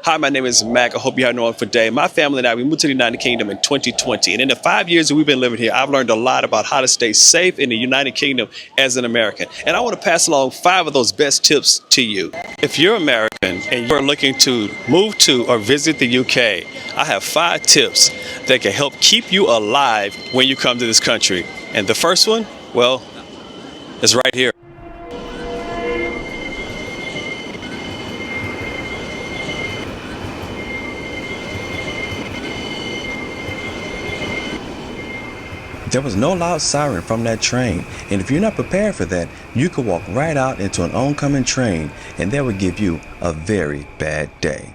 Hi, my name is Mac. I hope you have a wonderful day. My family and I, we moved to the United Kingdom in 2020. And in the 5 years that we've been living here, I've learned a lot about how to stay safe in the United Kingdom as an American. And I want to pass along 5 of those best tips to you. If you're American and you're looking to move to or visit the UK, I have 5 tips that can help keep you alive when you come to this country. And the first one, well, is right here. There was no loud siren from that train, and if you're not prepared for that, you could walk right out into an oncoming train, and that would give you a very bad day.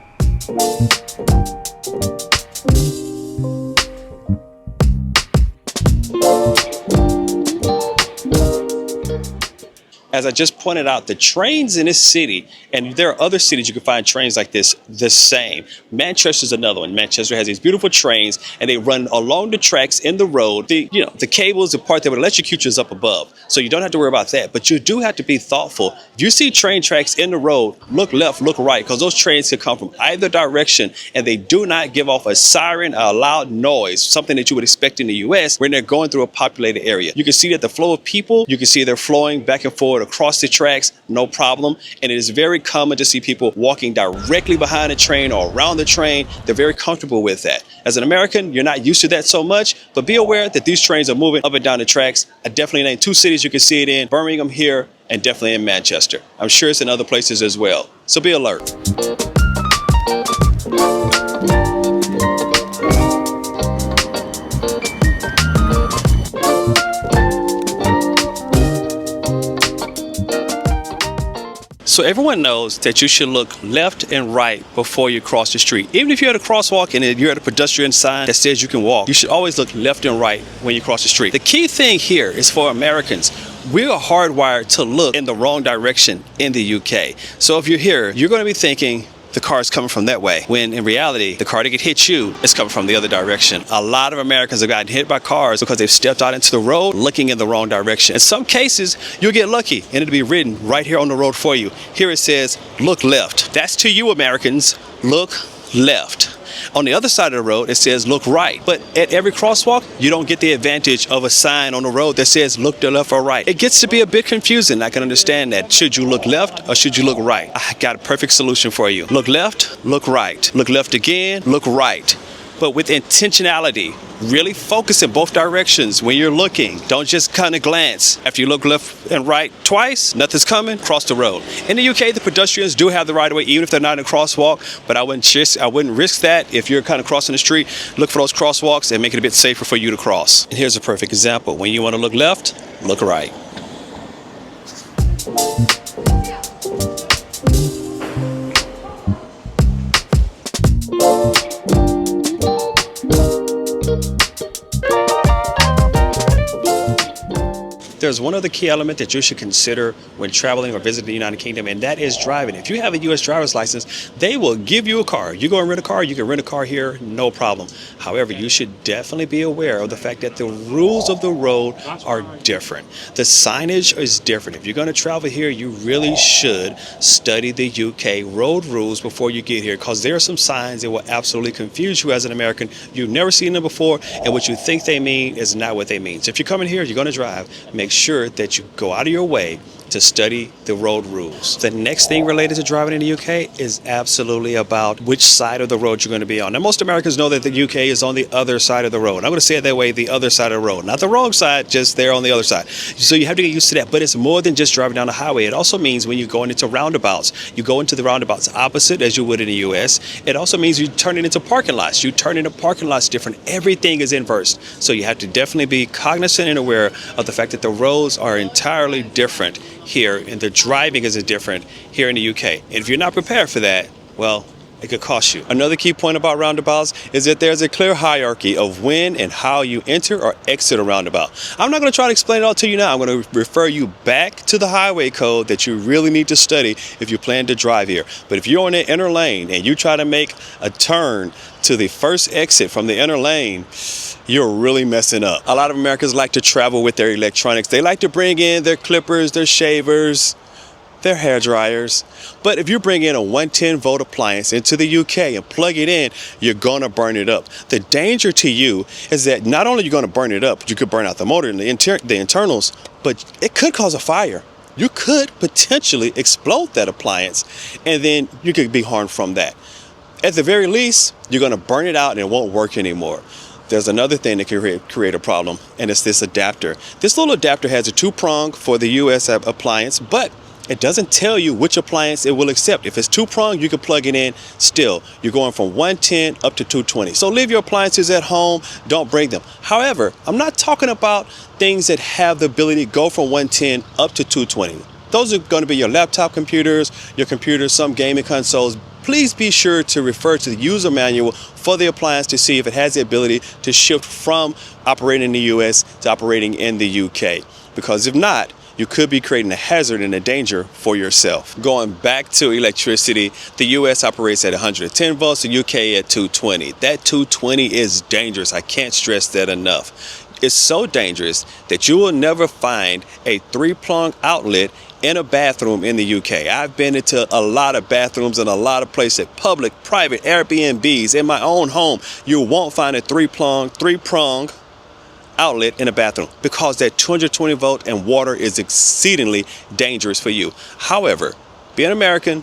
As I just pointed out, the trains in this city, and there are other cities you can find trains like this the same. Manchester's another one. Manchester has these beautiful trains, and they run along the tracks in the road. The cables, the part that would electrocute you is up above, so you don't have to worry about that. But you do have to be thoughtful. If you see train tracks in the road, look left, look right, because those trains can come from either direction, and they do not give off a siren, a loud noise, something that you would expect in the U.S. when they're going through a populated area. You can see that the flow of people, you can see they're flowing back and forth across the tracks, no problem. And it is very common to see people walking directly behind the train or around the train. They're very comfortable with that. As an American, you're not used to that so much, but be aware that these trains are moving up and down the tracks. I definitely named 2 cities you can see it in, Birmingham here, and definitely in Manchester. I'm sure it's in other places as well. So be alert. So everyone knows that you should look left and right before you cross the street. Even if you're at a crosswalk and you're at a pedestrian sign that says you can walk, you should always look left and right when you cross the street. The key thing here is for Americans. We are hardwired to look in the wrong direction in the UK. So if you're here, you're going to be thinking, the car is coming from that way, when in reality, the car that could hit you is coming from the other direction. A lot of Americans have gotten hit by cars because they've stepped out into the road looking in the wrong direction. In some cases, you'll get lucky and it'll be written right here on the road for you. Here it says, look left. That's to you, Americans. Look left. On the other side of the road, it says look right. But at every crosswalk, you don't get the advantage of a sign on the road that says look to left or right. It gets to be a bit confusing. I can understand that. Should you look left or should you look right? I got a perfect solution for you. Look left, look right. Look left again, look right. But with intentionality, really focus in both directions when you're looking. Don't just kind of glance. After you look left and right twice, nothing's coming, cross the road. In the UK, the pedestrians do have the right of way, even if they're not in a crosswalk, but I wouldn't risk that. If you're kind of crossing the street, look for those crosswalks and make it a bit safer for you to cross. And here's a perfect example. When you want to look left, look right. There's one other key element that you should consider when traveling or visiting the United Kingdom, and that is driving. If you have a U.S. driver's license, they will give you a car. You go and rent a car, you can rent a car here, no problem. However, you should definitely be aware of the fact that the rules of the road are different. The signage is different. If you're going to travel here, you really should study the UK road rules before you get here, because there are some signs that will absolutely confuse you as an American. You've never seen them before, and what you think they mean is not what they mean. So if you're coming here, you're going to drive, make sure that you go out of your way to study the road rules. The next thing related to driving in the UK is absolutely about which side of the road you're going to be on. Now, most Americans know that the UK is on the other side of the road. I'm going to say it that way, the other side of the road. Not the wrong side, just there on the other side. So you have to get used to that. But it's more than just driving down the highway. It also means when you're going into roundabouts, you go into the roundabouts opposite as you would in the US. It also means you turn it into parking lots. You turn into parking lots different. Everything is inversed. So you have to definitely be cognizant and aware of the fact that the roads are entirely different here, and the driving is different here in the UK. And if you're not prepared for that, well, it could cost you. Another key point about roundabouts is that there's a clear hierarchy of when and how you enter or exit a roundabout. I'm not going to try to explain it all to you now. I'm going to refer you back to the highway code that you really need to study if you plan to drive here. But if you're on the inner lane and you try to make a turn to the first exit from the inner lane, you're really messing up. A lot of Americans like to travel with their electronics. They like to bring in their clippers, their shavers, They're hair dryers. But if you bring in a 110-volt appliance into the UK and plug it in, you're going to burn it up. The danger to you is that not only are you going to burn it up, you could burn out the motor and the internals, but it could cause a fire. You could potentially explode that appliance, and then you could be harmed from that. At the very least, you're going to burn it out and it won't work anymore. There's another thing that can create a problem, and it's this adapter. This little adapter has a 2-prong for the US appliance, but it doesn't tell you which appliance it will accept. If it's 2-prong, you can plug it in. Still, you're going from 110 up to 220. So leave your appliances at home. Don't bring them. However, I'm not talking about things that have the ability to go from 110 up to 220. Those are going to be your laptop computers, your computers, some gaming consoles. Please be sure to refer to the user manual for the appliance to see if it has the ability to shift from operating in the US to operating in the UK. Because if not, you could be creating a hazard and a danger for yourself. Going back to electricity, the US operates at 110 volts, the UK at 220. That 220 is dangerous. I can't stress that enough. It's so dangerous that you will never find a 3-prong outlet in a bathroom in the UK. I've been into a lot of bathrooms in a lot of places, public, private, Airbnbs, in my own home. You won't find a 3-prong outlet in a bathroom because that 220 volt and water is exceedingly dangerous for you. However, being American,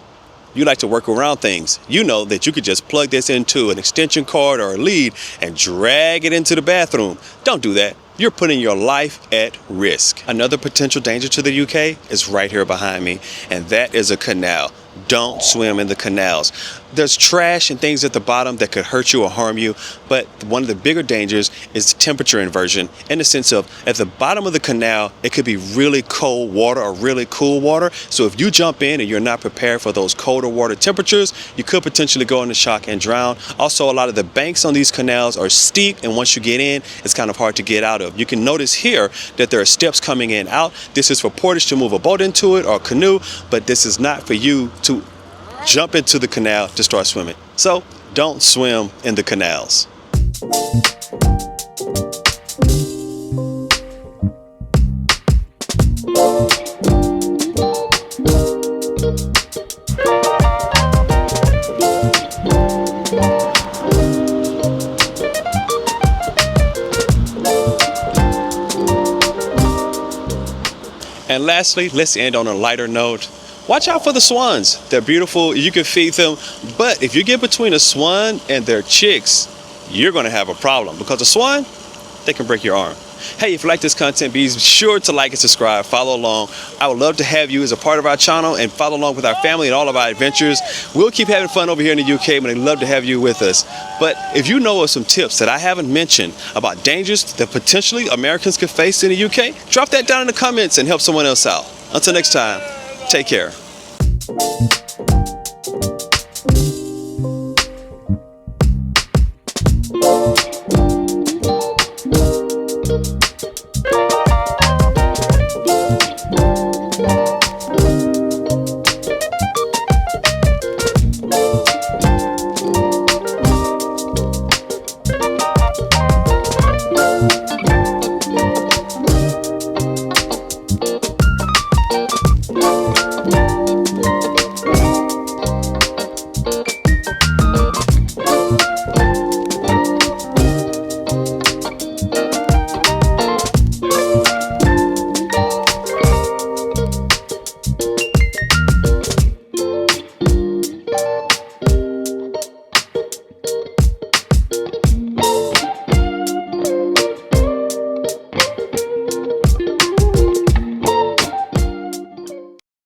you like to work around things. You know that you could just plug this into an extension cord or a lead and drag it into the bathroom. Don't do that. You're putting your life at risk. Another potential danger to the UK is right here behind me, and that is a canal. Don't swim in the canals. There's trash and things at the bottom that could hurt you or harm you, but one of the bigger dangers is temperature inversion, in the sense of at the bottom of the canal, it could be really cold water or really cool water. So if you jump in and you're not prepared for those colder water temperatures, you could potentially go into shock and drown. Also, a lot of the banks on these canals are steep, and once you get in, it's kind of hard to get out of. You can notice here that there are steps coming in out. This is for portage to move a boat into it or canoe, but this is not for you to jump into the canal to start swimming. So don't swim in the canals. And lastly, let's end on a lighter note. Watch out for the swans. They're beautiful. You can feed them. But if you get between a swan and their chicks, you're going to have a problem, because a swan, they can break your arm. Hey, if you like this content, be sure to like and subscribe, follow along. I would love to have you as a part of our channel and follow along with our family and all of our adventures. We'll keep having fun over here in the UK, but I'd love to have you with us. But if you know of some tips that I haven't mentioned about dangers that potentially Americans could face in the UK, drop that down in the comments and help someone else out. Until next time, take care.